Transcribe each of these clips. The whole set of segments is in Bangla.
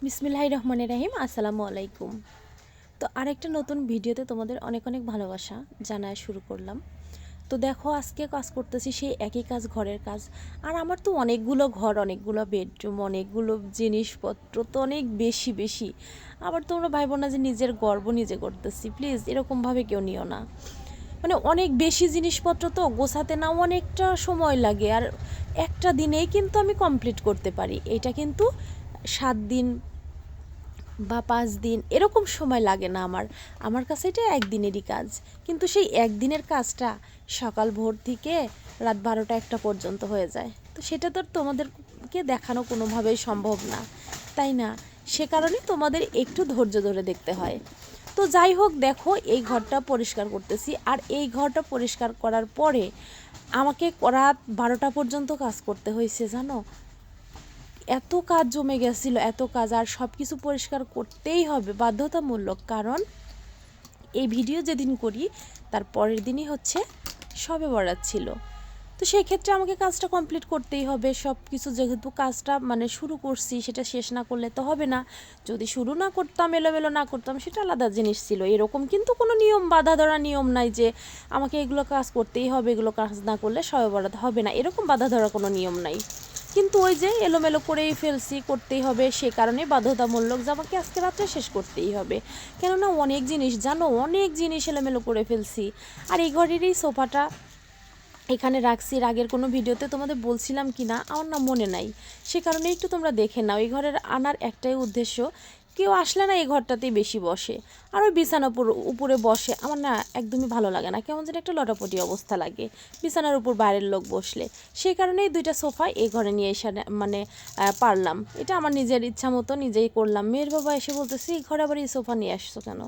বিসমিল্লাহির রহমানির রহিম। আসসালামু আলাইকুম। তো আরেকটা নতুন ভিডিওতে তোমাদের অনেক অনেক ভালোবাসা জানায় শুরু করলাম। তো দেখো আজকে কাজ করতেছি সেই একই কাজ, ঘরের কাজ। আর আমার তো অনেকগুলো ঘর, অনেকগুলো বেডরুম, অনেকগুলো জিনিসপত্র, তো অনেক বেশি বেশি। আবার তোমরা ভাইবো না যে নিজের গর্ব নিজে করতেছি, প্লিজ এরকমভাবে কেউ নিও না। মানে অনেক বেশি জিনিসপত্র তো গোছাতে না অনেকটা সময় লাগে, আর একটা দিনেই কিন্তু আমি কমপ্লিট করতে পারি। এটা কিন্তু 7 দিন বা 5 দিন এরকম সময় লাগে না আমার কাছে এটা একদিনেরই কাজ। কিন্তু সেই একদিনের কাজটা সকাল ভোর থেকে রাত 12টা-1টা পর্যন্ত হয়ে যায়। তো সেটা তো তোমাদেরকে দেখানো কোনোভাবেই সম্ভব না, তাই না? সে কারণে তোমাদের একটু ধৈর্য ধরে দেখতে হয়। তো যাই হোক, দেখো এই ঘরটা পরিষ্কার করতেছি, আর এই ঘরটা পরিষ্কার করার পরে আমাকে রাত 12টা পর্যন্ত কাজ করতে হয়েছে, জানো। এত কাজ জমে গেছিল, এত কাজ, আর সব কিছু পরিষ্কার করতেই হবে বাধ্যতামূলক। কারণ এই ভিডিও যেদিন করি তার পরের দিনই হচ্ছে শবে বরাত ছিল। তো সেই ক্ষেত্রে আমাকে কাজটা কমপ্লিট করতেই হবে। সব কিছু যেহেতু কাজটা মানে শুরু করছি, সেটা শেষ না করলে তো হবে না। যদি শুরু না করতাম, এলোমেলো না করতাম, সেটা আলাদা জিনিস ছিল। এরকম কিন্তু কোনো নিয়ম, বাধা ধরা নিয়ম নাই যে আমাকে এগুলো কাজ করতেই হবে, এগুলো কাজ না করলে শবে বরাত হবে না, এরকম বাধা ধরা কোনো নিয়ম নাই। কিন্তু ওই যে এলোমেলো করেই ফেলছি, করতেই হবে, সে কারণে বাধ্যতামূলক যে আমাকে আজকে রাত্রে শেষ করতেই হবে। কেননা অনেক জিনিস, জানো, অনেক জিনিস এলোমেলো করে ফেলছি। আর এই ঘরের এই সোফাটা এখানে রাখছি, আগের কোনো ভিডিওতে তোমাদের বলছিলাম কি না আমার না মনে নাই, সে কারণে একটু তোমরা দেখে নাও। এই ঘরের আনার একটাই উদ্দেশ্য, কেউ আসলে না এই ঘরটাতেই বেশি বসে, আর ওই বিছানার উপরে বসে আমার না একদমই ভালো লাগে না, কেমন যেন একটা লটাপটি অবস্থা লাগে বিছানার উপর বাইরের লোক বসলে। সেই কারণেই 2টা সোফা এই ঘরে নিয়ে এসে মানে পারলাম। এটা আমার নিজের ইচ্ছা মতো নিজেই করলাম। মেয়ের বাবা এসে বলতেছে এই ঘরে আবার এই সোফা নিয়ে আসছো কেন?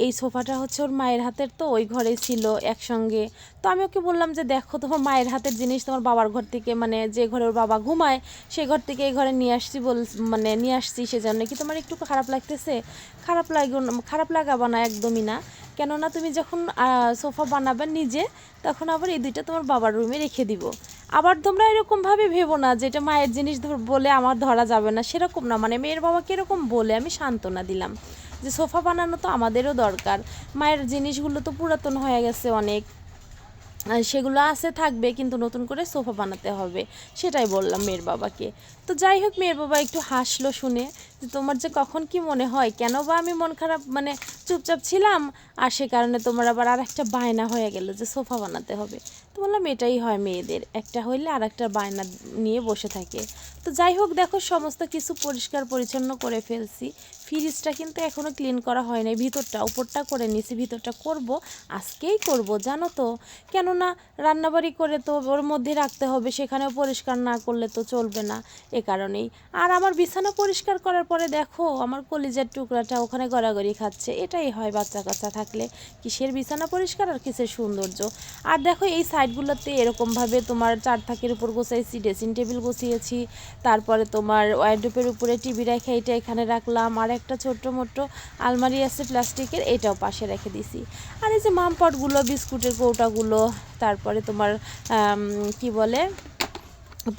এই সোফাটা হচ্ছে ওর মায়ের হাতের, তো ওই ঘরেই ছিল একসঙ্গে। তো আমি ওকে বললাম যে দেখো, তোমার মায়ের হাতের জিনিস তোমার বাবার ঘর থেকে, মানে যে ঘরে ওর বাবা ঘুমায় সেই ঘর থেকে এই ঘরে নিয়ে আসছি, মানে নিয়ে আসছি, সেজন্য কি তোমার একটু খারাপ লাগতেছে? খারাপ লাগাবো না, একদমই না। কেননা তুমি যখন সোফা বানাবে নিজে, তখন আবার এই 2টা তোমার বাবার রুমে রেখে দিব। আবার তোমরা এরকমভাবে ভেবো না যে এটা মায়ের জিনিস বলে আমার ধরা যাবে না, সেরকম না। মানে মেয়ের বাবাকে এরকম বলে আমি সান্ত্বনা দিলাম যে সোফা বানানো তো আমাদেরও দরকার, মায়ের জিনিসগুলো তো পুরাতন হয়ে গেছে অনেক, সেগুলো আছে থাকবে, কিন্তু নতুন করে সোফা বানাতে হবে, সেটাই বললাম মেয়ের বাবাকে। তো যাই হোক, মেয়ের বাবা একটু হাসলো শুনে যে তোমার যে কখন কি মনে হয়, কেন বা আমি মন খারাপ মানে চুপচাপ ছিলাম, আর সে কারণে তোমার আবার আর একটা বায়না হয়ে গেল যে সোফা বানাতে হবে। তো বললাম এটাই হয় মেয়েদের, একটা হইলে আর একটা বায়না নিয়ে বসে থাকে। তো যাই হোক, দেখো সমস্ত কিছু পরিষ্কার পরিচ্ছন্ন করে ফেলছি। ফ্রিজটা কিন্তু এখনও ক্লিন করা হয় নাই, ভিতরটা উপরটা করে নিয়েছি, ভিতরটা করব, আজকেই করব, জানো তো। কেননা রান্নাবাড়ি করে তো ওর মধ্যে রাখতে হবে, সেখানেও পরিষ্কার না করলে তো চলবে না, এ কারণেই। আর আমার বিছানা পরিষ্কার করার পরে দেখো আমার কলিজার টুকরাটা ওখানে গড়াগড়ি খাচ্ছে। এটাই হয় বাচ্চা কাচ্চা থাকলে, কিসের বিছানা পরিষ্কার আর কিসের সৌন্দর্য। আর দেখো এই সাইডগুলোতে এরকমভাবে তোমার 4 থাকের উপর গোছাইছি, ড্রেসিং টেবিল বসিয়েছি, তারপরে তোমার ওয়ার্ডরোবের উপরে টিভি রেখে এটা এখানে রাখলাম, আর একটা ছোট্ট মোট্ট আলমারি আছে প্লাস্টিকের, এটাও পাশে রেখে দিছি। আর এই যে মামপটগুলো, বিস্কুটের কৌটাগুলো, তারপরে তোমার কি বলে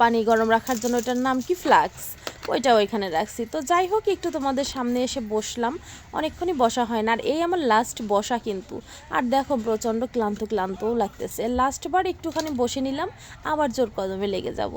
পানি গরম রাখার জন্য, ওটার নাম কি, ফ্লাক্স, ওইটা ওইখানে রাখছি। তো যাই হোক, একটু তোমাদের সামনে এসে বসলাম, অনেকক্ষণই বসা হয় না, আর এই আমার লাস্ট বসা কিন্তু। আর দেখো প্রচণ্ড ক্লান্তও লাগতেছে, লাস্টবার একটুখানি বসে নিলাম, আবার জোর কদমে লেগে যাব।